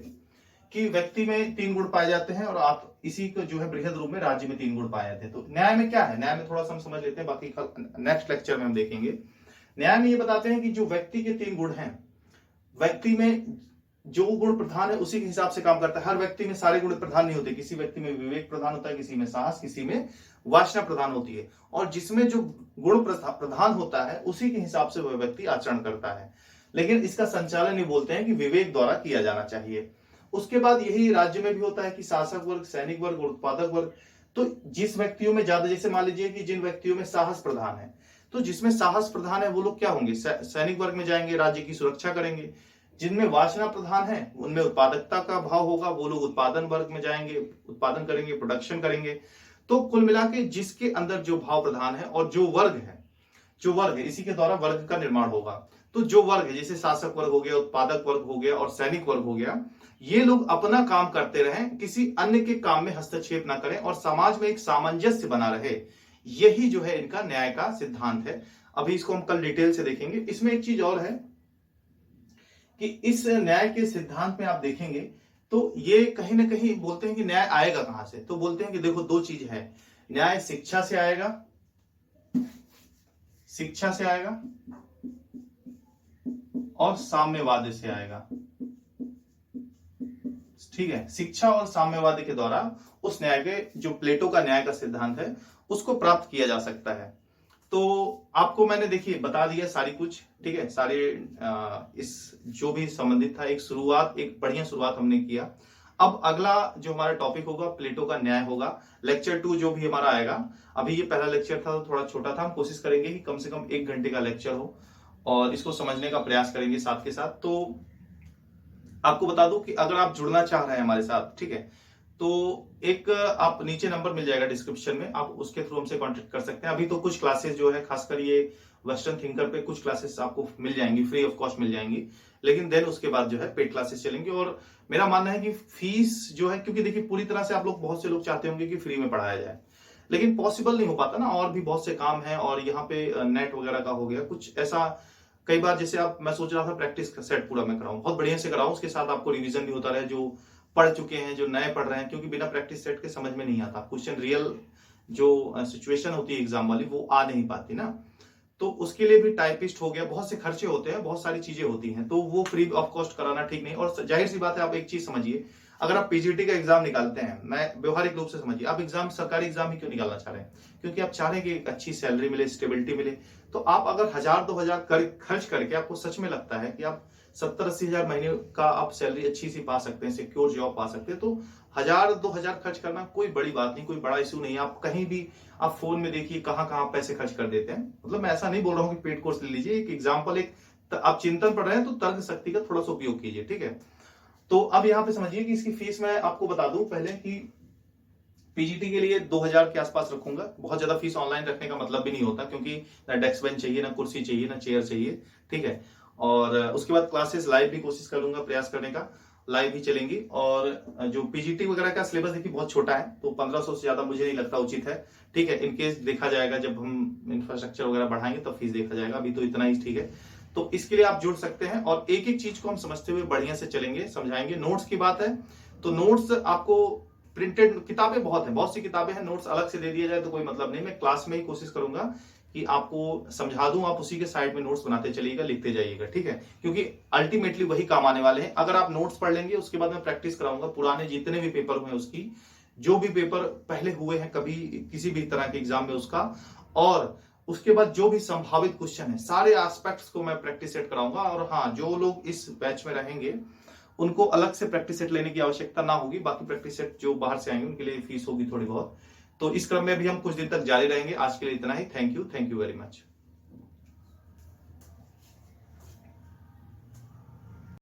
कि व्यक्ति में 3 गुण पाए जाते हैं, और आप इसी को जो है बृहद रूप में राज्य में 3 गुण पाए जाते हैं। तो न्याय में क्या है? न्याय में थोड़ा सा हम समझ लेते हैं, बाकी नेक्स्ट लेक्चर में हम देखेंगे। न्याय में ये बताते हैं कि जो व्यक्ति के 3 गुण हैं, व्यक्ति में जो गुण प्रधान है उसी के हिसाब से काम करता है। हर व्यक्ति में सारे गुण प्रधान नहीं होते। किसी व्यक्ति में विवेक प्रधान होता है, किसी में साहस, किसी में वासना प्रधान होती है। और जिसमें जो गुण प्रधान होता है उसी के हिसाब से वह व्यक्ति आचरण करता है। लेकिन इसका संचालन ये बोलते हैं कि विवेक द्वारा किया जाना चाहिए। उसके बाद यही राज्य में भी होता है कि शासक वर्ग, सैनिक वर्ग और उत्पादक वर्ग। तो जिस व्यक्तियों में ज्यादा, जैसे मान लीजिए कि जिन व्यक्तियों में साहस प्रधान है, तो जिसमें साहस प्रधान है वो लोग क्या होंगे? सैनिक वर्ग में जाएंगे, राज्य की सुरक्षा करेंगे। जिनमें वासना प्रधान है उनमें उत्पादकता का भाव होगा, वो लोग उत्पादन वर्ग में जाएंगे, उत्पादन करेंगे, प्रोडक्शन करेंगे। तो कुल मिला के जिसके अंदर जो भाव प्रधान है और जो वर्ग है इसी के द्वारा वर्ग का निर्माण होगा। तो जो वर्ग है, जैसे शासक वर्ग हो गया, उत्पादक वर्ग हो गया और सैनिक वर्ग हो गया, ये लोग अपना काम करते रहें, किसी अन्य के काम में हस्तक्षेप ना करें और समाज में एक सामंजस्य बना रहे। यही जो है इनका न्याय का सिद्धांत है। अभी इसको हम कल डिटेल से देखेंगे। इसमें एक चीज और है कि इस न्याय के सिद्धांत में आप देखेंगे तो ये कहीं ना कहीं बोलते हैं कि न्याय आएगा कहां से। तो बोलते हैं कि देखो 2 चीज है, न्याय शिक्षा से आएगा, और साम्यवाद से आएगा, ठीक है। शिक्षा और साम्यवाद के द्वारा उस न्याय के, जो प्लेटो का न्याय का सिद्धांत है, उसको प्राप्त किया जा सकता है। तो आपको मैंने देखिए बता दिया सारी कुछ, ठीक है। सारे इस जो भी संबंधित था, एक बढ़िया शुरुआत हमने किया। अब अगला जो हमारा टॉपिक होगा प्लेटो का न्याय होगा। लेक्चर 2 जो भी हमारा आएगा, अभी ये पहला लेक्चर था तो थोड़ा छोटा था, हम कोशिश करेंगे कि कम से कम 1 घंटे का लेक्चर हो और इसको समझने का प्रयास करेंगे साथ के साथ। तो आपको बता दूं कि अगर आप जुड़ना चाह रहे हैं हमारे साथ, ठीक है, तो एक आप नीचे नंबर मिल जाएगा डिस्क्रिप्शन में, आप उसके थ्रू हमसे कांटेक्ट कर सकते हैं। अभी तो कुछ क्लासेस जो है, खासकर ये वेस्टर्न थिंकर पे कुछ क्लासेस आपको मिल जाएंगी, फ्री ऑफ कॉस्ट मिल जाएंगी। लेकिन देन उसके बाद जो है पेड क्लासेस चलेंगी। और मेरा मानना है कि फीस जो है, क्योंकि देखिए पूरी तरह से आप लोग, बहुत से लोग चाहते होंगे कि फ्री में पढ़ाया जाए, लेकिन पॉसिबल नहीं हो पाता ना, और भी बहुत से काम है। और यहाँ पे नेट वगैरह का हो गया कुछ ऐसा। कई बार जैसे मैं सोच रहा था प्रैक्टिस सेट पूरा मैं कराऊं, बहुत बढ़िया से कराऊं, उसके साथ आपको रिवीजन भी होता रहे, जो पढ़ चुके हैं, जो नए पढ़ रहे हैं, क्योंकि बिना प्रैक्टिस सेट के समझ में नहीं आता क्वेश्चन। रियल जो सिचुएशन होती है एग्जाम वाली, वो आ नहीं पाती ना। तो उसके लिए भी टाइपिस्ट हो गया, बहुत से खर्चे होते हैं, बहुत सारी चीजें होती हैं, तो वो फ्री ऑफ कॉस्ट कराना ठीक नहीं। और जाहिर सी बात है, आप एक चीज समझिए, अगर आप पीजीटी का एग्जाम निकालते हैं, मैं व्यवहारिक रूप से समझिए, आप एग्जाम, सरकारी एग्जाम ही क्यों निकालना चाह रहे हैं? क्योंकि आप चाह रहे हैं कि एक अच्छी सैलरी मिले, स्टेबिलिटी मिले। तो आप अगर 1000-2000 खर्च करके आपको सच में लगता है कि आप 70-80 हजार महीने का आप सैलरी अच्छी सी पा सकते हैं, सिक्योर जॉब पा सकते हैं। तो 1000-2000 खर्च करना कोई बड़ी बात नहीं, कोई बड़ा इशू नहीं है। आप कहीं भी आप फोन में देखिए कहाँ कहाँ पैसे खर्च कर देते हैं। मतलब मैं ऐसा नहीं बोल रहा हूँ कि पेड कोर्स ले लीजिए, एक एग्जाम्पल, आप चिंतन पढ़ रहे हैं तो तर्क शक्ति का थोड़ा सा उपयोग कीजिए, ठीक है। तो अब यहाँ पे समझिए कि इसकी फीस मैं आपको बता दूं पहले कि पीजीटी के लिए 2000 के आसपास रखूंगा। बहुत ज्यादा फीस ऑनलाइन रखने का मतलब भी नहीं होता, क्योंकि ना डेस्क बेंच चाहिए, ना कुर्सी चाहिए, ना चेयर चाहिए, ठीक है। और उसके बाद क्लासेस लाइव भी कोशिश करूंगा, प्रयास करने का, लाइव भी चलेंगी। और जो पीजीटी वगैरह का सिलेबस देखिए बहुत छोटा है, तो 1500 से ज्यादा मुझे नहीं लगता उचित है, ठीक है। इनकेस देखा जाएगा जब हम इंफ्रास्ट्रक्चर वगैरह बढ़ाएंगे तब फीस देखा जाएगा, अभी तो इतना ही ठीक है। तो इसके लिए आप जुड़ सकते हैं और एक एक चीज को हम समझते हुए बढ़िया से चलेंगे, समझाएंगे। नोट्स की बात है तो नोट्स आपको प्रिंटेड किताबें बहुत हैं, बहुत सी किताबें हैं, नोट्स अलग से दे दिया जाए तो कोई मतलब नहीं। मैं क्लास में ही कोशिश करूंगा कि आपको समझा दूं, आप उसी के साइड में नोट्स बनाते चलिएगा, लिखते जाइएगा, ठीक है। क्योंकि अल्टीमेटली वही काम आने वाले हैं। अगर आप नोट्स पढ़ लेंगे, उसके बाद मैं प्रैक्टिस कराऊंगा पुराने जितने भी पेपर हुए उसकी, जो भी पेपर पहले हुए हैं कभी किसी भी तरह के एग्जाम में उसका, और उसके बाद जो भी संभावित क्वेश्चन है सारे एस्पेक्ट्स को मैं प्रैक्टिस सेट कराऊंगा। और हाँ, जो लोग इस बैच में रहेंगे उनको अलग से प्रैक्टिस सेट लेने की आवश्यकता ना होगी, बाकी प्रैक्टिस सेट जो बाहर से आएंगे उनके लिए फीस होगी थोड़ी बहुत। तो इस क्रम में भी हम कुछ दिन तक जारी रहेंगे। आज के लिए इतना ही। Thank you very much.